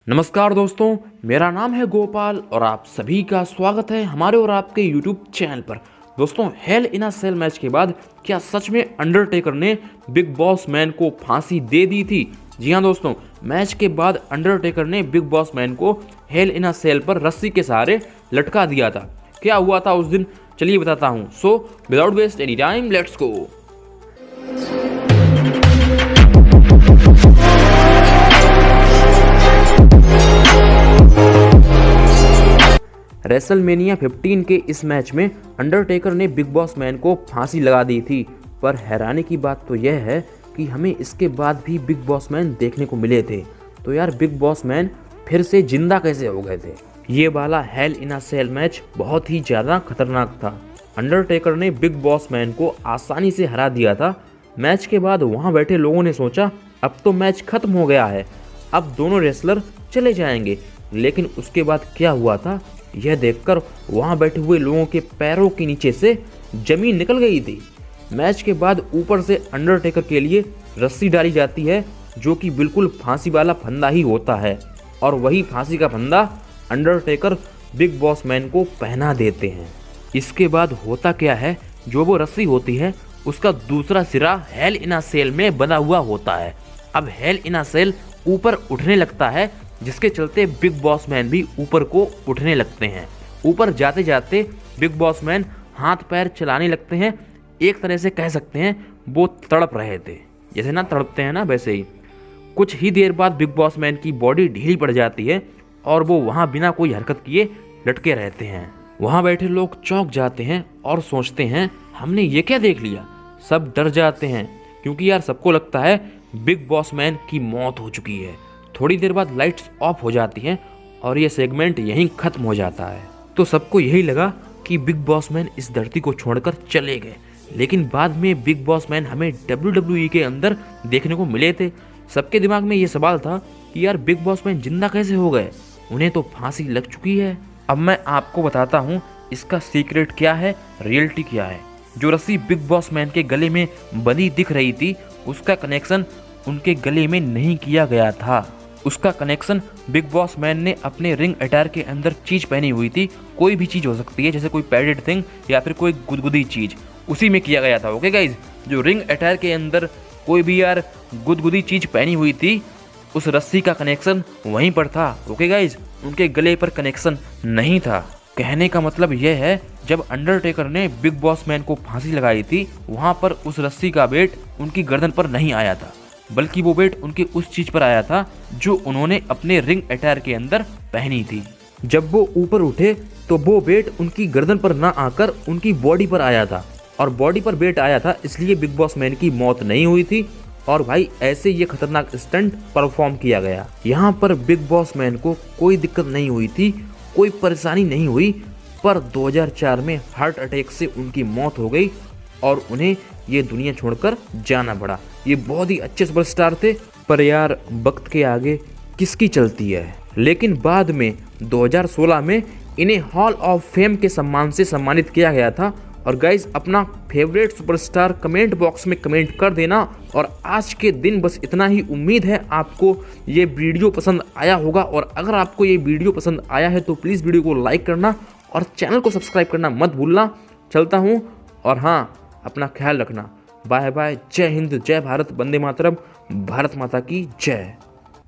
नमस्कार दोस्तों, मेरा नाम है गोपाल और आप सभी का स्वागत है हमारे और आपके यूट्यूब चैनल पर। दोस्तों, हेल इन अ सेल मैच के बाद क्या सच में अंडरटेकर ने बिग बॉस मैन को फांसी दे दी थी? जी हाँ दोस्तों, मैच के बाद अंडरटेकर ने बिग बॉस मैन को हेल इन अ सेल पर रस्सी के सहारे लटका दिया था। क्या हुआ था उस दिन, चलिए बताता हूँ। So without waste any time, let's go. WrestleMania 15 के इस मैच में अंडरटेकर ने बिग बॉस मैन को फांसी लगा दी थी। पर हैरानी की बात तो यह है कि हमें इसके बाद भी बिग बॉस मैन देखने को मिले थे। तो यार, बिग बॉस मैन फिर से जिंदा कैसे हो गए थे? ये वाला हेल इन अ सेल मैच बहुत ही ज़्यादा खतरनाक था। अंडरटेकर ने बिग बॉस मैन को आसानी से हरा दिया था। मैच के बाद वहाँ बैठे लोगों ने सोचा अब तो मैच खत्म हो गया है, अब दोनों रेसलर चले जाएंगे। लेकिन उसके बाद क्या हुआ था, यह देखकर वहां बैठे हुए लोगों के पैरों के नीचे से जमीन निकल गई थी। मैच के बाद ऊपर से अंडरटेकर के लिए रस्सी डाली जाती है, जो कि बिल्कुल फांसी वाला फंदा ही होता है। और वही फांसी का फंदा अंडरटेकर बिग बॉस मैन को पहना देते हैं। इसके बाद होता क्या है, जो वो रस्सी होती है उसका दूसरा सिरा हेल इन अ सेल में बंधा हुआ होता है। अब हेल इन अ सेल ऊपर उठने लगता है, जिसके चलते बिग बॉस मैन भी ऊपर को उठने लगते हैं। ऊपर जाते जाते बिग बॉस मैन हाथ पैर चलाने लगते हैं। एक तरह से कह सकते हैं वो तड़प रहे थे, जैसे ना तड़पते हैं ना, वैसे ही। कुछ ही देर बाद बिग बॉस मैन की बॉडी ढीली पड़ जाती है और वो वहाँ बिना कोई हरकत किए लटके रहते हैं। वहाँ बैठे लोग चौंक जाते हैं और सोचते हैं हमने ये क्या देख लिया। सब डर जाते हैं क्योंकि यार सबको लगता है बिग बॉस मैन की मौत हो चुकी है। थोड़ी देर बाद लाइट्स ऑफ हो जाती हैं और ये सेगमेंट यहीं खत्म हो जाता है। तो सबको यही लगा कि बिग बॉस मैन इस धरती को छोड़कर चले गए। लेकिन बाद में बिग बॉस मैन हमें WWE के अंदर देखने को मिले थे। सबके दिमाग में ये सवाल था कि यार बिग बॉस मैन जिंदा कैसे हो गए, उन्हें तो फांसी लग चुकी है। अब मैं आपको बताता हूँ इसका सीक्रेट क्या है, रियलिटी क्या है। जो रस्सी बिग बॉस मैन के गले में बंधी दिख रही थी, उसका कनेक्शन उनके गले में नहीं किया गया था। उसका कनेक्शन बिग बॉस मैन ने अपने रिंग अटायर के अंदर चीज पहनी हुई थी। कोई भी चीज हो सकती है, जैसे कोई पैडेड थिंग या फिर कोई गुदगुदी चीज, उसी में किया गया था। ओके गाइज, जो रिंग अटायर के अंदर कोई भी यार गुदगुदी चीज पहनी हुई थी, उस रस्सी का कनेक्शन वहीं पर था। ओके गाइज, उनके गले पर कनेक्शन नहीं था। कहने का मतलब यह है, जब अंडरटेकर ने बिग बॉस मैन को फांसी लगाई थी, वहां पर उस रस्सी का वेट उनकी गर्दन पर नहीं आया था, बल्कि वो वेट उनके उस चीज पर आया था जो उन्होंने अपने रिंग अटायर के अंदर पहनी थी। जब वो ऊपर उठे तो वो वेट उनकी गर्दन पर ना आकर उनकी बॉडी पर आया था, और बॉडी पर वेट आया था, इसलिए बिग बॉस मैन की मौत नहीं हुई थी। और भाई, ऐसे ये खतरनाक स्टंट परफॉर्म किया गया। यहाँ पर बिग बॉस मैन को कोई दिक्कत नहीं हुई थी, कोई परेशानी नहीं हुई। पर 2004 में हार्ट अटैक से उनकी मौत हो गई और उन्हें ये दुनिया छोड़कर जाना पड़ा। ये बहुत ही अच्छे सुपरस्टार थे, पर यार वक्त के आगे किसकी चलती है। लेकिन बाद में 2016 में इन्हें हॉल ऑफ फेम के सम्मान से सम्मानित किया गया था। और गाइज, अपना फेवरेट सुपरस्टार कमेंट बॉक्स में कमेंट कर देना। और आज के दिन बस इतना ही। उम्मीद है आपको ये वीडियो पसंद आया होगा, और अगर आपको ये वीडियो पसंद आया है तो प्लीज़ वीडियो को लाइक करना और चैनल को सब्सक्राइब करना मत भूलना। चलता हूँ, और हाँ, अपना ख्याल रखना। Bye bye. जय हिंद, जय भारत, वंदे मातरम, भारत माता की जय।